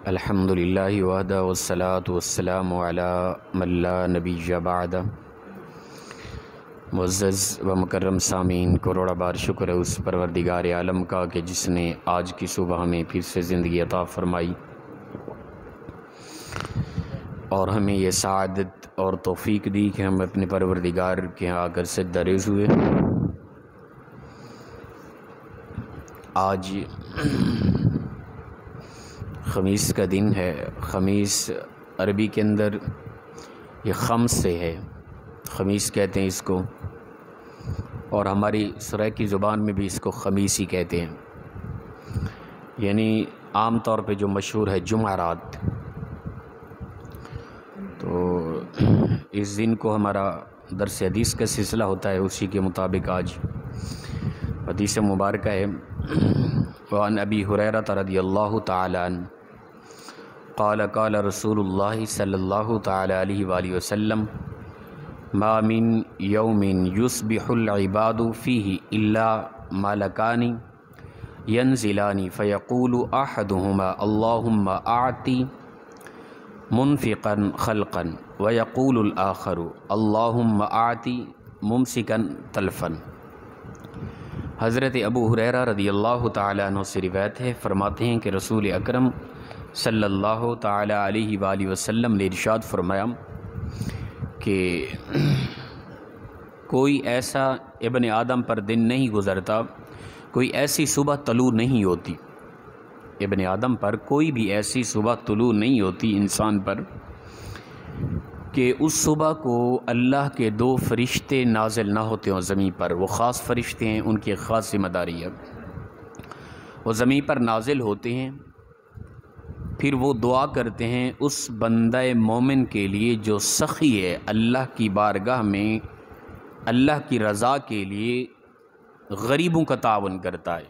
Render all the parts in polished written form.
الحمدللہ وحدہ والصلاة والسلام علی من لا نبی بعد۔ معزز و مکرم سامعین، کروڑا بار شکر ہے اس پروردگار عالم کا کہ جس نے آج کی صبح ہمیں پھر سے زندگی عطا فرمائی اور ہمیں یہ سعادت اور توفیق دی کہ ہم اپنے پروردگار کے ہاں آ کر سجدہ ریز ہوئے۔ آج خمیس کا دن ہے۔ خمیس عربی کے اندر یہ خمس سے ہے، خمیس کہتے ہیں اس کو، اور ہماری سرائیکی زبان میں بھی اس کو خمیس ہی کہتے ہیں، یعنی عام طور پہ جو مشہور ہے جمعرات۔ تو اس دن کو ہمارا درس حدیث کا سلسلہ ہوتا ہے، اسی کے مطابق آج حدیث مبارکہ ہے۔ وعن ابی ہریرہ رضی اللہ تعالی عنہ قال قال رسول اللہ صلی اللہ تعالی علیہ وآلہ وسلم ما من یوم یصبح العباد فیہ الا ملکان ینزلان فیقول احدہما اللہم اعطی منفقا خلقا ویقول الآخر اللہم اعطی ممسکا تلفا۔ حضرت ابو ہریرہ رضی اللہ تعالیٰ عنہ سے روایت ہے، فرماتے ہیں کہ رسول اکرم صلی اللہ تعالیٰ علیہ وآلہ وسلم نے ارشاد فرمایا کہ کوئی ایسا ابن آدم پر دن نہیں گزرتا، کوئی ایسی صبح طلوع نہیں ہوتی، ابن آدم پر کوئی بھی ایسی صبح طلوع نہیں ہوتی انسان پر کہ اس صبح کو اللہ کے دو فرشتے نازل نہ ہوتے ہوں زمین پر۔ وہ خاص فرشتے ہیں، ان کی خاص ذمہ داری ہے، وہ زمین پر نازل ہوتے ہیں، پھر وہ دعا کرتے ہیں اس بندہ مومن کے لیے جو سخی ہے، اللہ کی بارگاہ میں اللہ کی رضا کے لیے غریبوں کا تعاون کرتا ہے۔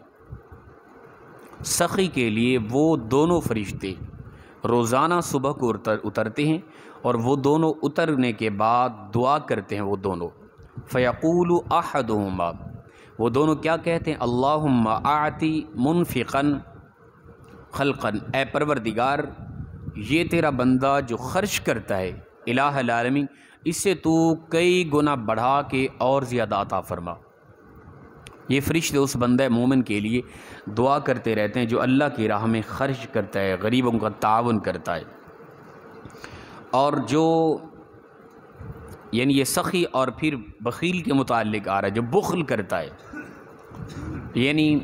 سخی کے لیے وہ دونوں فرشتے روزانہ صبح کو اترتے ہیں، اور وہ دونوں اترنے کے بعد دعا کرتے ہیں، وہ دونوں فیقول احدہما، وہ دونوں کیا کہتے ہیں؟ اللہم اعطی منفقا خلقا، اے پروردگار یہ تیرا بندہ جو خرچ کرتا ہے الہ العالمین، اس سے تو کئی گنا بڑھا کے اور زیادہ عطا فرما۔ یہ فرشتے اس بندہ مومن کے لیے دعا کرتے رہتے ہیں جو اللہ کی راہ میں خرچ کرتا ہے، غریبوں کا تعاون کرتا ہے۔ اور جو یعنی یہ سخی اور پھر بخیل کے متعلق آ رہا ہے، جو بخل کرتا ہے یعنی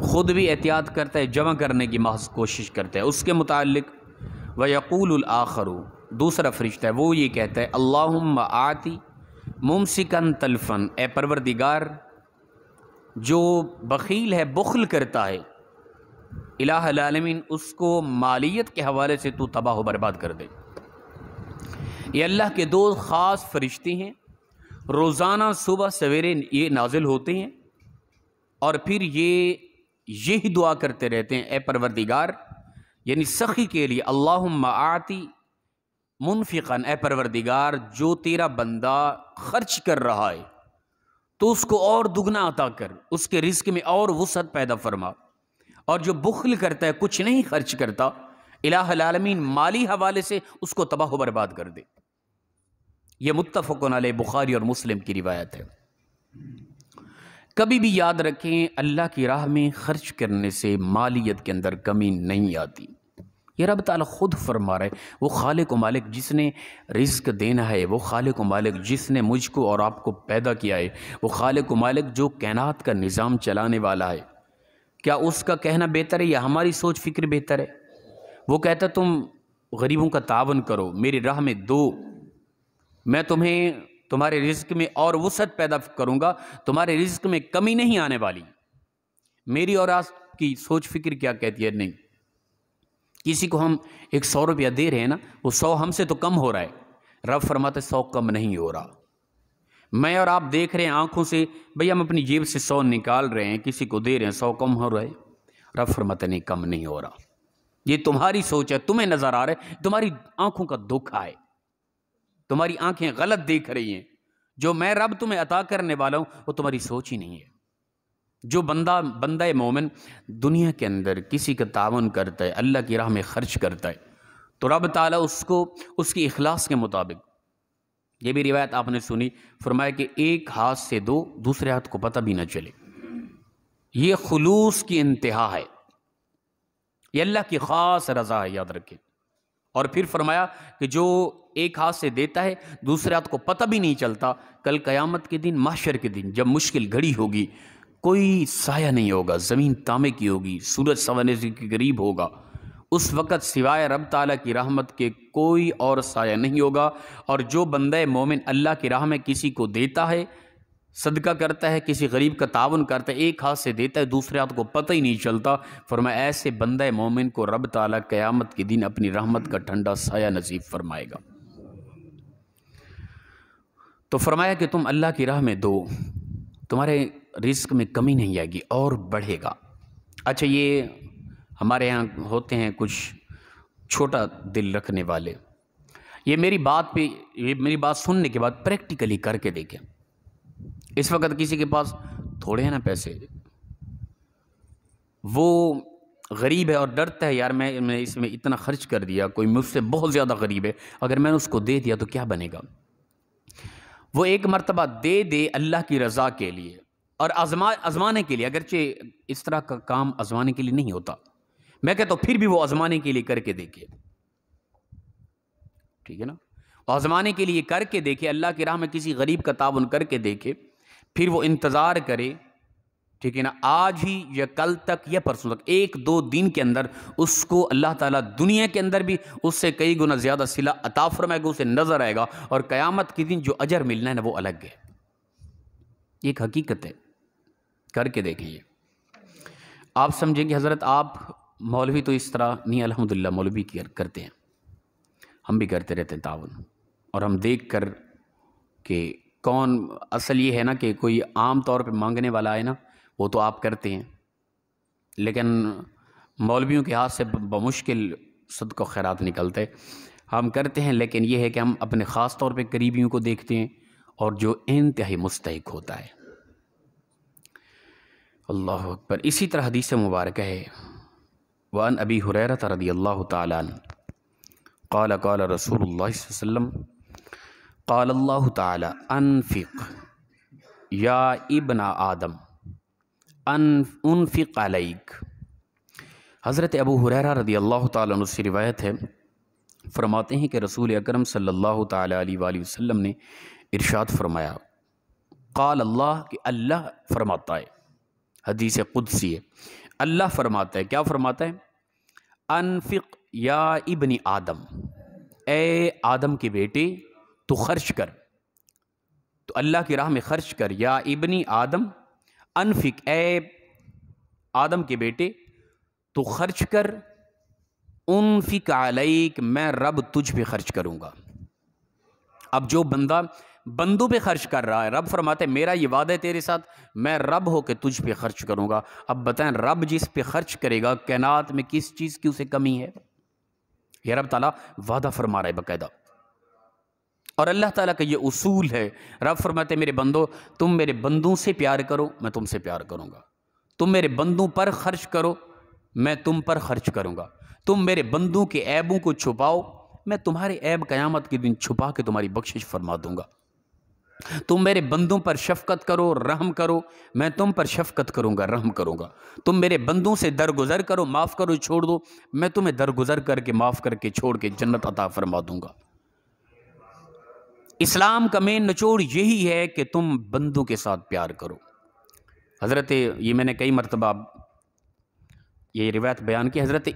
خود بھی احتیاط کرتا ہے، جمع کرنے کی محض کوشش کرتا ہے، اس کے متعلق وَيَقُولُ الْآخَرُ، دوسرا فرشتہ ہے وہ یہ کہتا ہے اللہم آتی ممسکن تلفن، اے پروردگار جو بخیل ہے، بخل کرتا ہے الہ العالمین، اس کو مالیت کے حوالے سے تو تباہ و برباد کر دے۔ یہ اللہ کے دو خاص فرشتے ہیں، روزانہ صبح سویرے یہ نازل ہوتے ہیں، اور پھر یہی دعا کرتے رہتے ہیں اے پروردگار یعنی سخی کے لیے اللہم آتی منفقا، اے پروردگار جو تیرا بندہ خرچ کر رہا ہے تو اس کو اور دگنا عطا کر، اس کے رزق میں اور وسعت پیدا فرما، اور جو بخل کرتا ہے، کچھ نہیں خرچ کرتا، الہ العالمین مالی حوالے سے اس کو تباہ و برباد کر دے۔ یہ متفقن علیہ بخاری اور مسلم کی روایت ہے۔ کبھی بھی یاد رکھیں اللہ کی راہ میں خرچ کرنے سے مالیت کے اندر کمی نہیں آتی۔ یہ رب تعالیٰ خود فرما رہا ہے، وہ خالق و مالک جس نے رزق دینا ہے، وہ خالق و مالک جس نے مجھ کو اور آپ کو پیدا کیا ہے، وہ خالق و مالک جو کائنات کا نظام چلانے والا ہے۔ کیا اس کا کہنا بہتر ہے یا ہماری سوچ فکر بہتر ہے؟ وہ کہتا تم غریبوں کا تعاون کرو، میری راہ میں دو، میں تمہیں تمہارے رزق میں اور وسعت پیدا کروں گا، تمہارے رزق میں کمی نہیں آنے والی۔ میری اور آپ کی سوچ فکر کیا کہتی ہے؟ نہیں، کسی کو ہم 100 روپیہ دے رہے ہیں نا، وہ 100 ہم سے تو کم ہو رہا ہے، رب فرماتے 100 کم نہیں ہو رہا۔ میں اور آپ دیکھ رہے ہیں آنکھوں سے، بھئی ہم اپنی جیب سے 100 نکال رہے ہیں، کسی کو دے رہے ہیں، 100 کم ہو رہا ہے، رب فرماتے نہیں، کم نہیں ہو رہا۔ یہ تمہاری سوچ ہے، تمہیں نظر آ رہا ہے، تمہاری آنکھوں کا دھوکہ ہے، تمہاری آنکھیں غلط دیکھ رہی ہیں، جو میں رب تمہیں عطا کرنے والا ہوں وہ تمہاری سوچ ہی نہیں ہے۔ جو بندہ مومن دنیا کے اندر کسی کا تعاون کرتا ہے، اللہ کی راہ میں خرچ کرتا ہے، تو رب تعالیٰ اس کو اس کی اخلاص کے مطابق، یہ بھی روایت آپ نے سنی، فرمایا کہ ایک ہاتھ سے دو، دوسرے ہاتھ کو پتہ بھی نہ چلے۔ یہ خلوص کی انتہا ہے، یہ اللہ کی خاص رضا ہے، یاد رکھیں۔ اور پھر فرمایا کہ جو ایک ہاتھ سے دیتا ہے دوسرے ہاتھ کو پتہ بھی نہیں چلتا، کل قیامت کے دن، محشر کے دن، جب مشکل گھڑی ہوگی، کوئی سایہ نہیں ہوگا، زمین تانبے کی ہوگی، سورج سونے کے قریب ہوگا، اس وقت سوائے رب تعالیٰ کی رحمت کے کوئی اور سایہ نہیں ہوگا۔ اور جو بندہ مومن اللہ کی راہ میں کسی کو دیتا ہے، صدقہ کرتا ہے، کسی غریب کا تعاون کرتا ہے، ایک ہاتھ سے دیتا ہے دوسرے ہاتھ کو پتہ ہی نہیں چلتا، فرمایا ایسے بندہ مومن کو رب تعالیٰ قیامت کے دن اپنی رحمت کا ٹھنڈا سایہ نصیب فرمائے گا۔ تو فرمایا کہ تم اللہ کی راہ میں دو، تمہارے رزق میں کمی نہیں آئے گی اور بڑھے گا۔ اچھا، یہ ہمارے ہاں ہوتے ہیں کچھ چھوٹا دل رکھنے والے، یہ میری بات سننے کے بعد پریکٹیکلی کر کے دیکھیں۔ اس وقت کسی کے پاس تھوڑے ہیں نا پیسے، وہ غریب ہے اور ڈرتا ہے، یار میں اس میں اتنا خرچ کر دیا، کوئی مجھ سے بہت زیادہ غریب ہے، اگر میں نے اس کو دے دیا تو کیا بنے گا؟ وہ ایک مرتبہ دے دے اللہ کی رضا کے لیے اور آزمانے کے لیے، اگرچہ اس طرح کا کام آزمانے کے لیے نہیں ہوتا، میں کہتا ہوں پھر بھی وہ آزمانے کے لیے کر کے دیکھے، ٹھیک ہے نا؟ آزمانے کے لیے کر کے دیکھے، اللہ کی راہ میں کسی غریب کا تعاون کر کے دیکھے، پھر وہ انتظار کرے، ٹھیک ہے نا، آج ہی یا کل تک یا پرسوں تک، ایک دو دن کے اندر اس کو اللہ تعالیٰ دنیا کے اندر بھی اس سے کئی گنا زیادہ صلہ عطا فرمائے گا، اسے نظر آئے گا، اور قیامت کے دن جو اجر ملنا ہے نا وہ الگ ہے۔ یہ ایک حقیقت ہے، کر کے دیکھیں۔ یہ آپ سمجھیں گے حضرت آپ مولوی تو اس طرح نہیں، الحمدللہ مولوی کرتے ہیں، ہم بھی کرتے رہتے ہیں تعاون، اور ہم دیکھ کر کہ کون اصل یہ ہے نا کہ کوئی عام طور پہ مانگنے والا ہے نا، وہ تو آپ کرتے ہیں، لیکن مولویوں کے ہاتھ سے بمشکل صدقہ و خیرات نکلتے، ہم کرتے ہیں، لیکن یہ ہے کہ ہم اپنے خاص طور پہ قریبیوں کو دیکھتے ہیں اور جو انتہائی مستحق ہوتا ہے۔ اللہ اکبر۔ اسی طرح حدیث مبارکہ ہے، وعن ابی ہریرہ رضی اللہ تعالی عنہ قال قال رسول اللہ صلی اللہ علیہ وسلم قال اللہ تعالی انفق یا ابن آدم انفق علیک۔ حضرت ابو ہریرہ رضی اللہ تعالیٰ عنہ سے روایت ہے، فرماتے ہیں کہ رسول اکرم صلی اللہ تعالیٰ علیہ وآلہ وسلم نے ارشاد فرمایا، قال اللہ، کہ اللہ فرماتا ہے، حدیث قدسی ہے، اللہ فرماتا ہے، کیا فرماتا ہے؟ انفق یا ابن آدم، اے آدم کے بیٹے تو خرچ کر، تو اللہ کی راہ میں خرچ کر، یا ابن آدم، انفق، اے آدم کے بیٹے تو خرچ کر، انفق علیک، میں رب تجھ پہ خرچ کروں گا۔ اب جو بندہ بندوں پہ خرچ کر رہا ہے، رب فرماتے ہیں میرا یہ وعدہ ہے تیرے ساتھ، میں رب ہو کے تجھ پہ خرچ کروں گا۔ اب بتائیں رب جس پہ خرچ کرے گا، کائنات میں کس چیز کی اسے کمی ہے؟ یہ رب تعالیٰ وعدہ فرما رہا ہے باقاعدہ، اور اللہ تعالیٰ کا یہ اصول ہے، رب فرماتے ہیں میرے بندو، تم میرے بندوں سے پیار کرو، میں تم سے پیار کروں گا، تم میرے بندوں پر خرچ کرو، میں تم پر خرچ کروں گا، تم میرے بندوں کے عیبوں کو چھپاؤ، میں تمہارے عیب قیامت کے دن چھپا کے تمہاری بخشش فرما دوں گا، تم میرے بندوں پر شفقت کرو، رحم کرو، میں تم پر شفقت کروں گا، رحم کروں گا، تم میرے بندوں سے درگزر کرو، معاف کرو، چھوڑ دو، میں تمہیں درگزر کر کے، معاف کر کے، چھوڑ کے جنت عطا فرما دوں گا۔ اسلام کا مین نچوڑ یہی ہے کہ تم بندوں کے ساتھ پیار کرو۔ حضرت، یہ میں نے کئی مرتبہ یہ روایت بیان کی، حضرت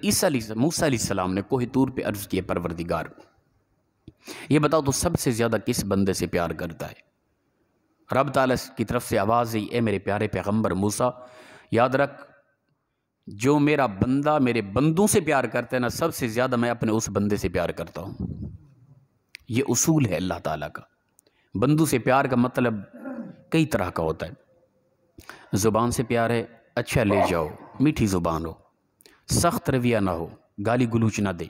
موسیٰ علیہ السلام نے کوہ طور پہ عرض کیا، پروردگار یہ بتاؤ تو سب سے زیادہ کس بندے سے پیار کرتا ہے؟ رب تعالیٰ کی طرف سے آواز آئی، اے میرے پیارے پیغمبر موسیٰ، یاد رکھ جو میرا بندہ میرے بندوں سے پیار کرتا ہے نا، سب سے زیادہ میں اپنے اس بندے سے پیار کرتا ہوں۔ یہ اصول ہے اللہ تعالیٰ کا۔ بندوں سے پیار کا مطلب کئی طرح کا ہوتا ہے، زبان سے پیار ہے، اچھا لے جاؤ، میٹھی زبان ہو، سخت رویہ نہ ہو، گالی گلوچ نہ دے۔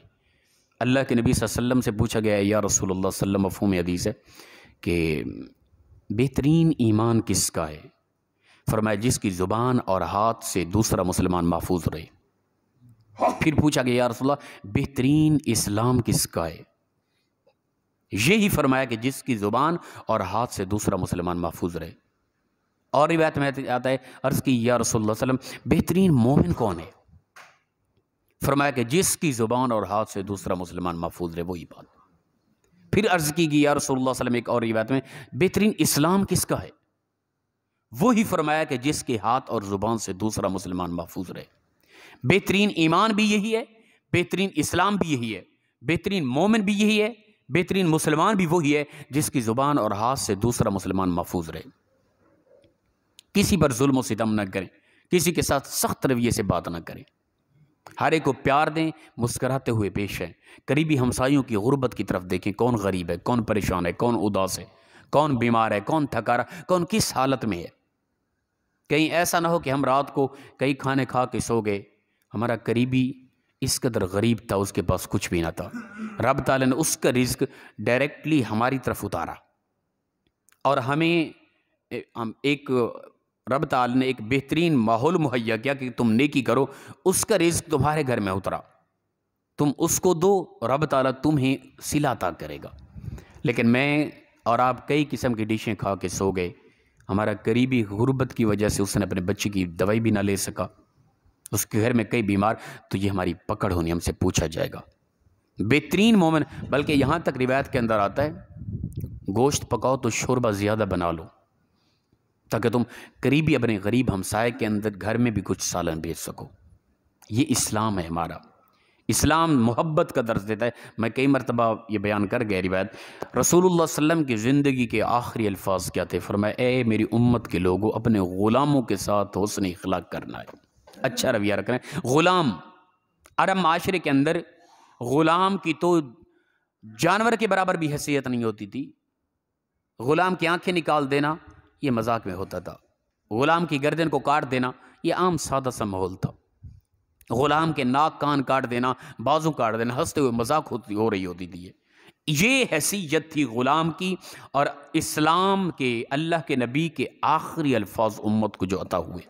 اللہ کے نبی صلی اللہ علیہ وسلم سے پوچھا گیا ہے، یا رسول اللہ صلی اللہ علیہ وسلم، مفہوم حدیث ہے کہ بہترین ایمان کس کا ہے؟ فرمایا جس کی زبان اور ہاتھ سے دوسرا مسلمان محفوظ رہے۔ پھر پوچھا کہ یا رسول اللہ بہترین اسلام کس کا ہے؟ یہی فرمایا کہ جس کی زبان اور ہاتھ سے دوسرا مسلمان محفوظ رہے۔ اور روایت میں آتا ہے عرض کی یا رسول اللہ صلی اللہ علیہ وسلم بہترین مومن کون ہے؟ فرمایا کہ جس کی زبان اور ہاتھ سے دوسرا مسلمان محفوظ رہے، وہی بات۔ پھر عرض کی یا رسول اللہ صلی اللہ علیہ وسلم ایک اور روایت میں بہترین اسلام کس کا ہے؟ وہی فرمایا کہ جس کے ہاتھ اور زبان سے دوسرا مسلمان محفوظ رہے۔ بہترین ایمان بھی یہی ہے، بہترین اسلام بھی یہی ہے، بہترین مومن بھی یہی ہے، بہترین مسلمان بھی وہی ہے جس کی زبان اور ہاتھ سے دوسرا مسلمان محفوظ رہے۔ کسی پر ظلم و ستم نہ کریں، کسی کے ساتھ سخت رویے سے بات نہ کریں، ہر ایک کو پیار دیں، مسکراتے ہوئے پیش آئیں۔ قریبی ہمسایوں کی غربت کی طرف دیکھیں، کون غریب ہے، کون پریشان ہے، کون اداس ہے، کون بیمار ہے، کون تھکا رہا، کون کس حالت میں ہے۔ کہیں ایسا نہ ہو کہ ہم رات کو کئی کھانے کھا کے سو گئے، ہمارا قریبی اس قدر غریب تھا، اس کے پاس کچھ بھی نہ تھا، رب تعالیٰ نے اس کا رزق ڈائریکٹلی ہماری طرف اتارا، اور ہمیں ایک رب تعالیٰ نے ایک بہترین ماحول مہیا کیا کہ تم نیکی کرو، اس کا رزق تمہارے گھر میں اترا، تم اس کو دو، رب تعالیٰ تمہیں صلہ عطا کرے گا۔ لیکن میں اور آپ کئی قسم کی ڈشیں کھا کے سو گئے، ہمارا قریبی غربت کی وجہ سے اس نے اپنے بچے کی دوائی بھی نہ لے سکا، اس کے گھر میں کئی بیمار، تو یہ ہماری پکڑ ہونی، ہم سے پوچھا جائے گا۔ بہترین مومن، بلکہ یہاں تک روایت کے اندر آتا ہے گوشت پکاؤ تو شوربہ زیادہ بنا لو تاکہ تم قریبی اپنے غریب ہمسائے کے اندر گھر میں بھی کچھ سالن بھیج سکو۔ یہ اسلام ہے ہمارا۔ اسلام محبت کا درس دیتا ہے۔ میں کئی مرتبہ یہ بیان کر گیا روایت، رسول اللہ صلی اللہ علیہ وسلم کی زندگی کے آخری الفاظ کیا تھے؟ فرمایا اے میری امت کے لوگوں، اپنے غلاموں کے ساتھ حسن اخلاق کرنا ہے، اچھا رویہ رکھنا ہے۔ غلام، عرب معاشرے کے اندر غلام کی تو جانور کے برابر بھی حیثیت نہیں ہوتی تھی۔ غلام کی آنکھیں نکال دینا یہ مذاق میں ہوتا تھا، غلام کی گردن کو کاٹ دینا یہ عام سادہ سا ماحول تھا، غلام کے ناک کان کاٹ دینا، بازو کاٹ دینا ہنستے ہوئے مذاق ہو رہی ہوتی تھی۔ یہ حیثیت تھی غلام کی، اور اسلام کے اللہ کے نبی کے آخری الفاظ امت کو جو عطا ہوئے۔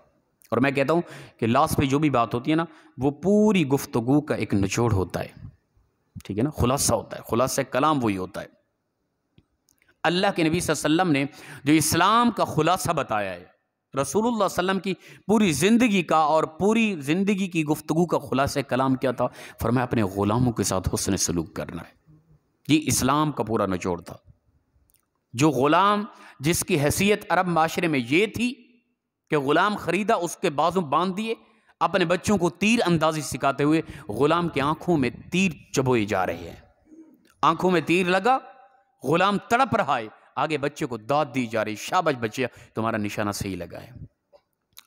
اور میں کہتا ہوں کہ لاسٹ پہ جو بھی بات ہوتی ہے نا، وہ پوری گفتگو کا ایک نچوڑ ہوتا ہے، ٹھیک ہے نا، خلاصہ ہوتا ہے، خلاصہ کلام وہی ہوتا ہے۔ اللہ کے نبی صلی اللہ علیہ وسلم نے جو اسلام کا خلاصہ بتایا ہے، رسول اللہ صلی اللہ علیہ وسلم کی پوری زندگی کا اور پوری زندگی کی گفتگو کا خلاصہ کلام کیا تھا؟ فرمایا اپنے غلاموں کے ساتھ حسن سلوک کرنا ہے۔ یہ اسلام کا پورا نچوڑ تھا۔ جو غلام جس کی حیثیت عرب معاشرے میں یہ تھی کہ غلام خریدا، اس کے بازو باندھ دیے، اپنے بچوں کو تیر اندازی سکھاتے ہوئے غلام کی آنکھوں میں تیر چبوئے جا رہے ہیں، آنکھوں میں تیر لگا، غلام تڑپ رہا ہے، آگے بچے کو داد دی جا رہی، شاباش بچے تمہارا نشانہ صحیح لگا ہے،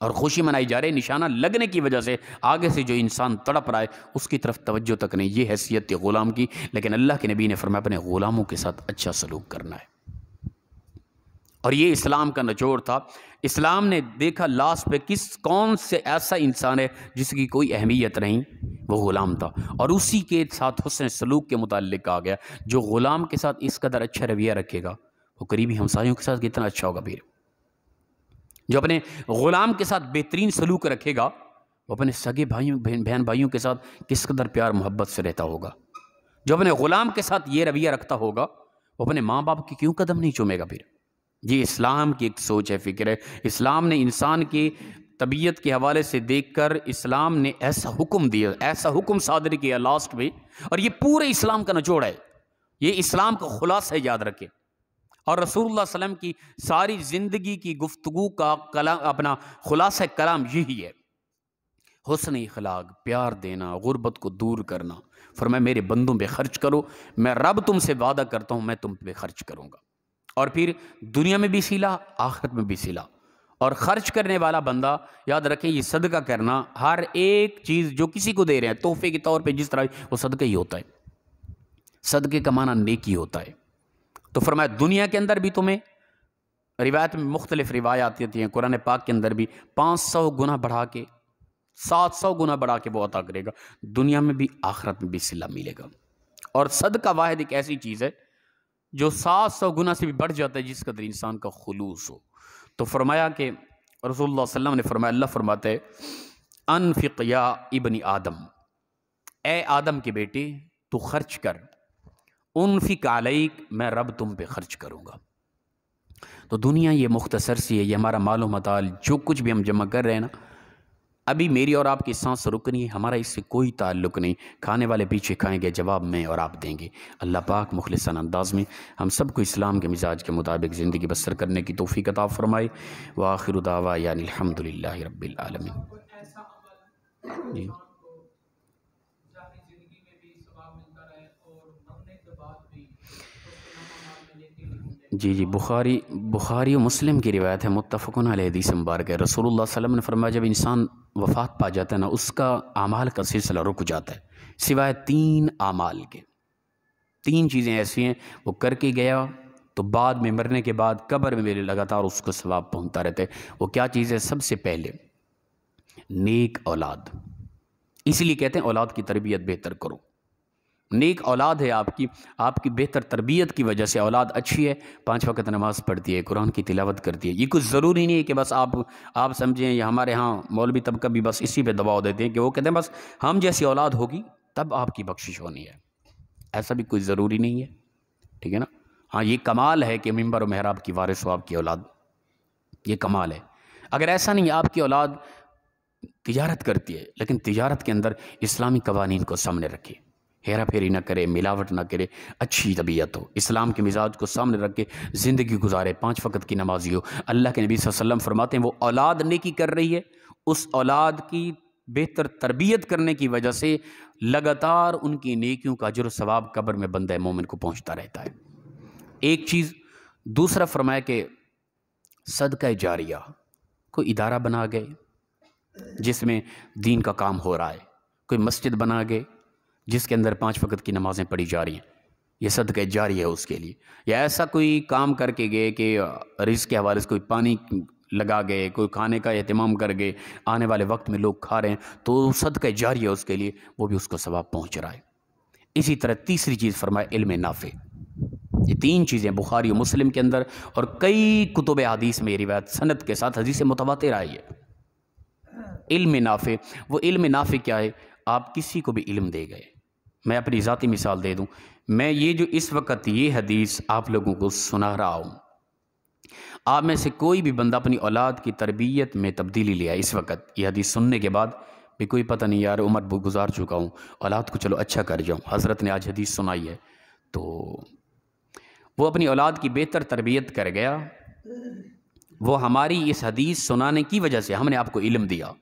اور خوشی منائی جا رہی نشانہ لگنے کی وجہ سے۔ آگے سے جو انسان تڑپ رہا ہے اس کی طرف توجہ تک نہیں۔ یہ حیثیت تھی غلام کی، لیکن اللہ کے نبی نے فرمایا اپنے غلاموں کے ساتھ اچھا سلوک کرنا ہے، اور یہ اسلام کا نچوڑ تھا۔ اسلام نے دیکھا لاسٹ پہ کون سے ایسا انسان ہے جس کی کوئی اہمیت نہیں، وہ غلام تھا، اور اسی کے ساتھ حسن سلوک کے متعلق کہا گیا جو غلام کے ساتھ اس قدر اچھا رویہ رکھے گا وہ قریبی ہمسایوں کے ساتھ کتنا اچھا ہوگا۔ پھر جو اپنے غلام کے ساتھ بہترین سلوک رکھے گا وہ اپنے سگے بھائیوں بہن بھائیوں کے ساتھ کس قدر پیار محبت سے رہتا ہوگا۔ جو اپنے غلام کے ساتھ یہ رویہ رکھتا ہوگا وہ اپنے ماں باپ کی کیوں قدم نہیں چومے گا۔ پھر یہ اسلام کی ایک سوچ ہے، فکر ہے۔ اسلام نے انسان کی طبیعت کے حوالے سے دیکھ کر اسلام نے ایسا حکم دیا، ایسا حکم صادر کیا لاسٹ میں، اور یہ پورے اسلام کا نچوڑ ہے، یہ اسلام کا خلاصہ ہے، یاد رکھیں۔ اور رسول اللہ صلی اللہ علیہ وسلم کی ساری زندگی کی گفتگو کا اپنا خلاصہ کلام یہی ہے، حسن اخلاق، پیار دینا، غربت کو دور کرنا۔ فرمایا میرے بندوں پہ خرچ کرو، میں رب تم سے وعدہ کرتا ہوں میں تم پہ خرچ کروں گا، اور پھر دنیا میں بھی صلہ، آخرت میں بھی صلہ۔ اور خرچ کرنے والا بندہ یاد رکھیں یہ صدقہ کرنا، ہر ایک چیز جو کسی کو دے رہے ہیں تحفے کے طور پہ جس طرح وہ صدقہ ہی ہوتا ہے، صدقے کا معنی نیکی ہوتا ہے۔ تو فرمایا دنیا کے اندر بھی تمہیں، روایت میں مختلف روایات آتی ہیں، قرآن پاک کے اندر بھی 500 گنا بڑھا کے 700 گنا بڑھا کے وہ عطا کرے گا، دنیا میں بھی آخرت میں بھی صلہ ملے گا۔ اور صدقہ واحد ایک ایسی چیز ہے جو 700 گنا سے بھی بڑھ جاتا ہے جس قدر انسان کا خلوص ہو۔ تو فرمایا کہ رسول اللہ صلی اللہ علیہ وسلم نے فرمایا، اللہ فرماتا ہے انفق یا ابن آدم، اے آدم کے بیٹے تو خرچ کر، انفق علیک، میں رب تم پہ خرچ کروں گا۔ تو دنیا یہ مختصر سی ہے، یہ ہمارا مال و متال جو کچھ بھی ہم جمع کر رہے ہیں نا، ابھی میری اور آپ کی سانس رکنی ہے، ہمارا اس سے کوئی تعلق نہیں، کھانے والے پیچھے کھائیں گے، جواب میں اور آپ دیں گے۔ اللہ پاک مخلصانہ انداز میں ہم سب کو اسلام کے مزاج کے مطابق زندگی بسر کرنے کی توفیق عطا فرمائے۔ وآخر دعوانا یعنی الحمدللہ رب العالمین۔ جی جی بخاری و مسلم کی روایت ہے، متفقن علیہ حدیث مبارک ہے۔ رسول اللہ صلی اللہ علیہ وسلم نے فرمایا جب انسان وفات پا جاتا ہے نا، اس کا اعمال کا سلسلہ رک جاتا ہے سوائے 3 اعمال کے۔ 3 چیزیں ایسی ہیں وہ کر کے گیا تو بعد میں مرنے کے بعد قبر میں میرے لگاتار اس کو ثواب پہنچتا رہتا ہے۔ وہ کیا چیز ہے؟ سب سے پہلے نیک اولاد، اسی لیے کہتے ہیں اولاد کی تربیت بہتر کرو۔ نیک اولاد ہے آپ کی بہتر تربیت کی وجہ سے اولاد اچھی ہے، 5 وقت نماز پڑھتی ہے، قرآن کی تلاوت کرتی ہے۔ یہ کچھ ضروری نہیں ہے کہ بس آپ سمجھیں، یا ہمارے ہاں مولوی طبقہ بھی بس اسی پہ دباؤ دیتے ہیں کہ وہ کہتے ہیں بس ہم جیسی اولاد ہوگی تب آپ کی بخشش ہونی ہے۔ ایسا بھی کوئی ضروری نہیں ہے، ٹھیک ہے نا؟ ہاں یہ کمال ہے کہ منبر و محراب کی وارث ہو آپ کی اولاد، یہ کمال ہے۔ اگر ایسا نہیں، آپ کی اولاد تجارت کرتی ہے لیکن تجارت کے اندر اسلامی قوانین کو سامنے رکھے، ہیرا پھیری نہ کرے، ملاوٹ نہ کرے، اچھی طبیعت ہو، اسلام کے مزاج کو سامنے رکھ کے زندگی گزارے، 5 وقت کی نمازی ہو۔ اللہ کے نبی صلی اللہ علیہ وسلم فرماتے ہیں وہ اولاد نیکی کر رہی ہے، اس اولاد کی بہتر تربیت کرنے کی وجہ سے لگاتار ان کی نیکیوں کا اجر و ثواب قبر میں بندہ مومن کو پہنچتا رہتا ہے۔ ایک چیز، دوسرا فرمایا کہ صدقہ جاریہ، کوئی ادارہ بنا گئے جس میں دین کا کام ہو رہا ہے، کوئی مسجد بنا گئے جس کے اندر 5 وقت کی نمازیں پڑھی جا رہی ہیں، یہ صدقہ جاری ہے اس کے لیے۔ یا ایسا کوئی کام کر کے گئے کہ رزق کے حوالے سے کوئی پانی لگا گئے، کوئی کھانے کا اہتمام کر گئے، آنے والے وقت میں لوگ کھا رہے ہیں تو صدقہ جاری ہے اس کے لیے، وہ بھی اس کو ثواب پہنچ رہا ہے۔ اسی طرح تیسری چیز فرمائے علم نافع۔ یہ 3 چیزیں بخاری و مسلم کے اندر اور کئی کتب حدیث میں یہ روایت سند کے ساتھ حدیث متواتر آئی ہے۔ علم نافع، وہ علم نافع کیا ہے؟ آپ کسی کو بھی علم دے گئے۔ میں اپنی ذاتی مثال دے دوں، میں یہ جو اس وقت یہ حدیث آپ لوگوں کو سنا رہا ہوں، آپ میں سے کوئی بھی بندہ اپنی اولاد کی تربیت میں تبدیلی لیا اس وقت یہ حدیث سننے کے بعد بھی کوئی پتہ نہیں یار عمر گزار چکا ہوں، اولاد کو چلو اچھا کر جاؤں، حضرت نے آج حدیث سنائی ہے، تو وہ اپنی اولاد کی بہتر تربیت کر گیا۔ وہ ہماری اس حدیث سنانے کی وجہ سے ہم نے آپ کو علم دیا،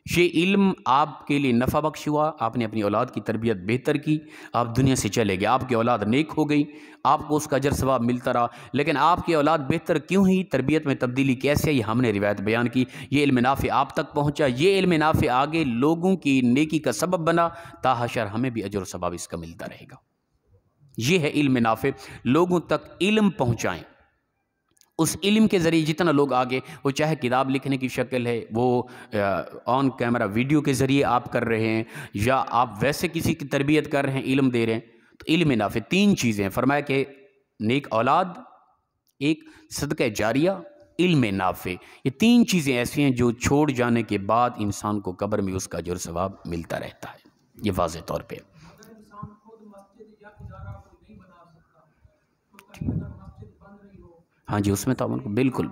یہ علم آپ کے لیے نفع بخش ہوا، آپ نے اپنی اولاد کی تربیت بہتر کی، آپ دنیا سے چلے گئے، آپ کی اولاد نیک ہو گئی، آپ کو اس کا اجر ثواب ملتا رہا۔ لیکن آپ کی اولاد بہتر کیوں ہوئی، تربیت میں تبدیلی کیسے، یہ ہم نے روایت بیان کی۔ یہ علم نافع آپ تک پہنچا، یہ علم نافع آگے لوگوں کی نیکی کا سبب بنا، تا حشر ہمیں بھی اجر و ثواب اس کا ملتا رہے گا۔ یہ ہے علم نافع، لوگوں تک علم پہنچائیں۔ اس علم کے ذریعے جتنا لوگ آگے، وہ چاہے کتاب لکھنے کی شکل ہے، وہ آن کیمرہ ویڈیو کے ذریعے آپ کر رہے ہیں، یا آپ ویسے کسی کی تربیت کر رہے ہیں، علم دے رہے ہیں، تو علم نافع 3 چیزیں ہیں۔ فرمایا کہ نیک اولاد، ایک صدقہ جاریہ، علم نافع، یہ 3 چیزیں ایسی ہیں جو چھوڑ جانے کے بعد انسان کو قبر میں اس کا اجر ثواب ملتا رہتا ہے۔ یہ واضح طور پہ ہاں جی، اس میں تعاون کو بالکل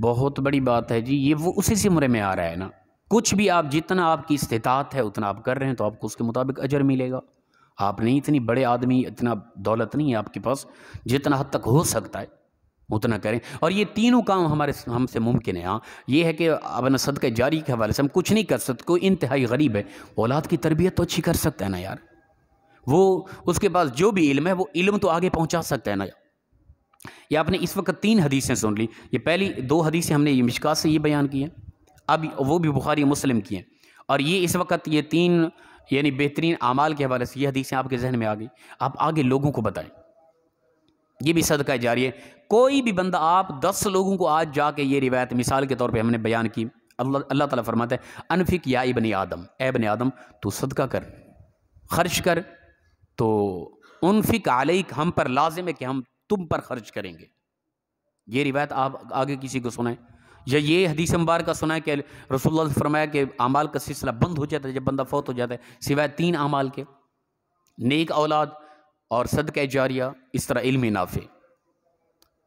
بہت بڑی بات ہے جی، یہ وہ اسی زمرے میں آ رہا ہے نا۔ کچھ بھی آپ جتنا آپ کی استطاعت ہے اتنا آپ کر رہے ہیں تو آپ کو اس کے مطابق اجر ملے گا۔ آپ نہیں اتنی بڑے آدمی، اتنا دولت نہیں ہے آپ کے پاس، جتنا حد تک ہو سکتا ہے اتنا کریں۔ اور یہ تینوں کام ہم سے ممکن ہے۔ ہاں یہ ہے کہ اپنا صدقہ جاری کے حوالے سے ہم کچھ نہیں کر سکتے، کوئی انتہائی غریب ہے، اولاد کی تربیت تو اچھی کر سکتا ہے نا یار، وہ اس کے پاس جو بھی علم ہے وہ علم تو آگے پہنچا سکتا ہے نا۔ یہ آپ نے اس وقت 3 حدیثیں سن لی، یہ پہلی 2 حدیثیں ہم نے یہ مشکات سے یہ بیان کی ہیں، اب وہ بھی بخاری مسلم کی ہیں، اور یہ اس وقت یہ 3 یعنی بہترین اعمال کے حوالے سے یہ حدیثیں آپ کے ذہن میں آ گئی، آپ آگے لوگوں کو بتائیں۔ یہ بھی صدقہ جاریہ ہے۔ کوئی بھی بندہ، آپ 10 لوگوں کو آج جا کے یہ روایت مثال کے طور پہ ہم نے بیان کی، اللہ تعالیٰ فرماتا ہے انفق یا ابن آدم، اے ابن آدم تو صدقہ کر، خرچ کر، تو انفق علیک ہم پر لازم ہے کہ ہم تم پر خرچ کریں گے۔ یہ روایت آپ آگے کسی کو سنائیں، یا یہ حدیث مبارکہ سنائیں کہ رسول اللہ نے فرمایا کہ اعمال کا سلسلہ بند ہو جاتا ہے جب بندہ فوت ہو جاتا ہے سوائے 3 اعمال کے، نیک اولاد اور صدقہ جاریہ، اس طرح علم نافع،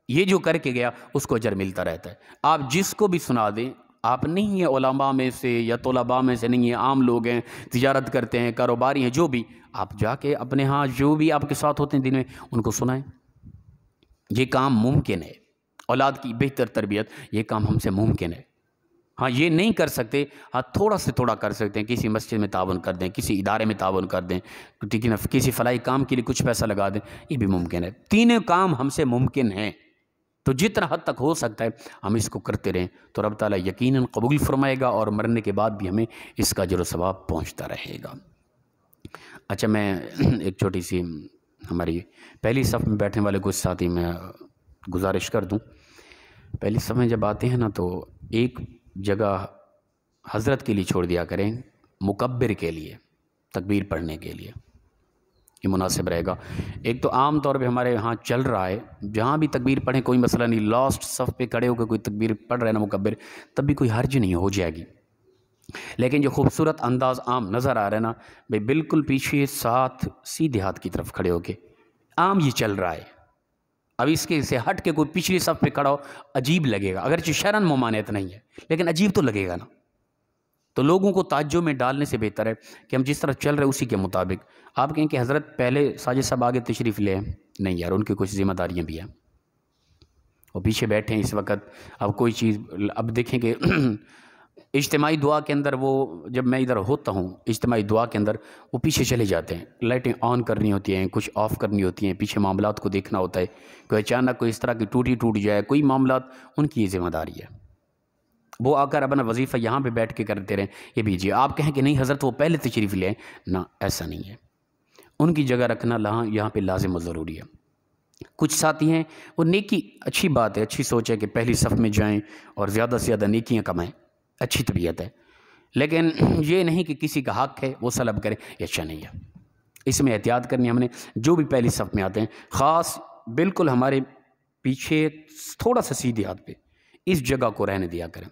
یہ جو کر کے گیا اس کو اجر ملتا رہتا ہے۔ آپ جس کو بھی سنا دیں، آپ نہیں ہیں علماء میں سے یا طلباء میں سے نہیں ہیں، عام لوگ ہیں، تجارت کرتے ہیں، کاروباری ہیں، جو بھی، آپ جا کے اپنے ہاں جو بھی آپ کے ساتھ ہوتے ہیں دن میں ان کو سنائیں۔ یہ کام ممکن ہے، اولاد کی بہتر تربیت، یہ کام ہم سے ممکن ہے۔ ہاں یہ نہیں کر سکتے، ہاں تھوڑا سے تھوڑا کر سکتے ہیں، کسی مسجد میں تعاون کر دیں، کسی ادارے میں تعاون کر دیں، ٹھیک ہے نا، کسی فلاحی کام کے لیے کچھ پیسہ لگا دیں، یہ بھی ممکن ہے۔ تینوں کام ہم سے ممکن ہیں، تو جتنا حد تک ہو سکتا ہے ہم اس کو کرتے رہیں تو رب تعالیٰ یقیناً قبول فرمائے گا، اور مرنے کے بعد بھی ہمیں اس کا اجر و ثواب پہنچتا رہے گا۔ اچھا، میں ایک چھوٹی سی ہماری پہلی صف میں بیٹھنے والے کچھ ساتھی میں گزارش کر دوں، پہلی صف میں جب آتے ہیں نا تو ایک جگہ حضرت کے لیے چھوڑ دیا کریں، مکبر کے لیے، تکبیر پڑھنے کے لیے، یہ مناسب رہے گا۔ ایک تو عام طور پہ ہمارے ہاں چل رہا ہے جہاں بھی تکبیر پڑھیں کوئی مسئلہ نہیں، لاسٹ صف پہ کھڑے ہو کے کوئی تکبیر پڑھ رہے ہیں نا مکبر، تب بھی کوئی حرج نہیں، ہو جائے گی۔ لیکن جو خوبصورت انداز عام نظر آ رہا ہے نا بھائی، بالکل پیچھے ساتھ سیدھے ہاتھ کی طرف کھڑے ہو کے، عام یہ چل رہا ہے، اب اس کے سے ہٹ کے کوئی پچھلی صف پہ کھڑا ہو عجیب لگے گا، اگرچہ شرعاً ممانعت نہیں ہے لیکن عجیب تو لگے گا نا۔ تو لوگوں کو تعجب میں ڈالنے سے بہتر ہے کہ ہم جس طرح چل رہے اسی کے مطابق۔ آپ کہیں کہ حضرت پہلے ساجد صاحب آگے تشریف لے ہیں، نہیں یار، ان کی کچھ ذمہ داریاں بھی ہیں، وہ پیچھے بیٹھے ہیں اس وقت۔ اب کوئی چیز، اب دیکھیں کہ اجتماعی دعا کے اندر، وہ جب میں ادھر ہوتا ہوں اجتماعی دعا کے اندر، وہ پیچھے چلے جاتے ہیں، لائٹیں آن کرنی ہوتی ہیں، کچھ آف کرنی ہوتی ہیں، پیچھے معاملات کو دیکھنا ہوتا ہے، کوئی اچانک کوئی اس طرح کی ٹوٹ جائے کوئی معاملات، ان کی یہ ذمہ داری ہے۔ وہ آ کر اپنا وظیفہ یہاں پہ بیٹھ کے کرتے رہیں، یہ بھیجیے۔ آپ کہیں کہ نہیں حضرت وہ پہلے تشریف لیں، نہ، ایسا نہیں ہے، ان کی جگہ رکھنا یہاں پہ لازم و ضروری ہے۔ کچھ ساتھی ہیں وہ نیکی، اچھی بات ہے، اچھی سوچ ہے کہ پہلی صف میں جائیں اور زیادہ سے زیادہ نیکیاں کمائیں، اچھی طبیعت ہے، لیکن یہ نہیں کہ کسی کا حق ہے وہ سلب کرے، یہ اچھا نہیں ہے۔ اس میں احتیاط کرنی ہم نے، جو بھی پہلی صف میں آتے ہیں، خاص بالکل ہمارے پیچھے تھوڑا سا سیدھے ہاتھ پہ اس جگہ کو رہنے دیا کریں۔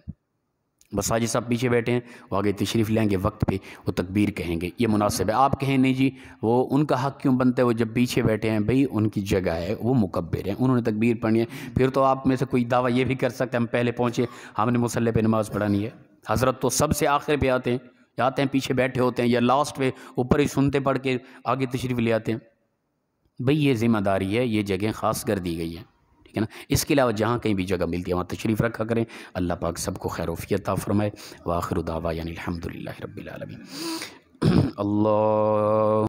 بس حاجی صاحب پیچھے بیٹھے ہیں، وہ آگے تشریف لیں گے، وقت پہ وہ تکبیر کہیں گے، یہ مناسب ہے۔ آپ کہیں نہیں جی وہ ان کا حق کیوں بنتا ہے، وہ جب پیچھے بیٹھے ہیں، بھئی ان کی جگہ ہے، وہ مکبر ہیں، انہوں نے تکبیر پڑھنی ہے۔ پھر تو آپ میں سے کوئی دعویٰ یہ بھی کر سکتے ہیں ہم پہلے پہنچے، ہم نے مصلی پہ نماز پڑھانی ہے۔ حضرت تو سب سے آخر پہ آتے ہیں پیچھے بیٹھے ہوتے ہیں، یا لاسٹ پہ اوپر ہی سنتے پڑھ کے آگے تشریف لے آتے ہیں۔ بھئی یہ ذمہ داری ہے، یہ جگہیں خاص کر دی گئی ہیں، ٹھیک ہے نا۔ اس کے علاوہ جہاں کہیں بھی جگہ ملتی ہے وہاں تشریف رکھا کریں۔ اللہ پاک سب کو خیر و عافیت عطا فرمائے۔ وآخر دعوانا الحمدللہ رب العالمین۔ اللہ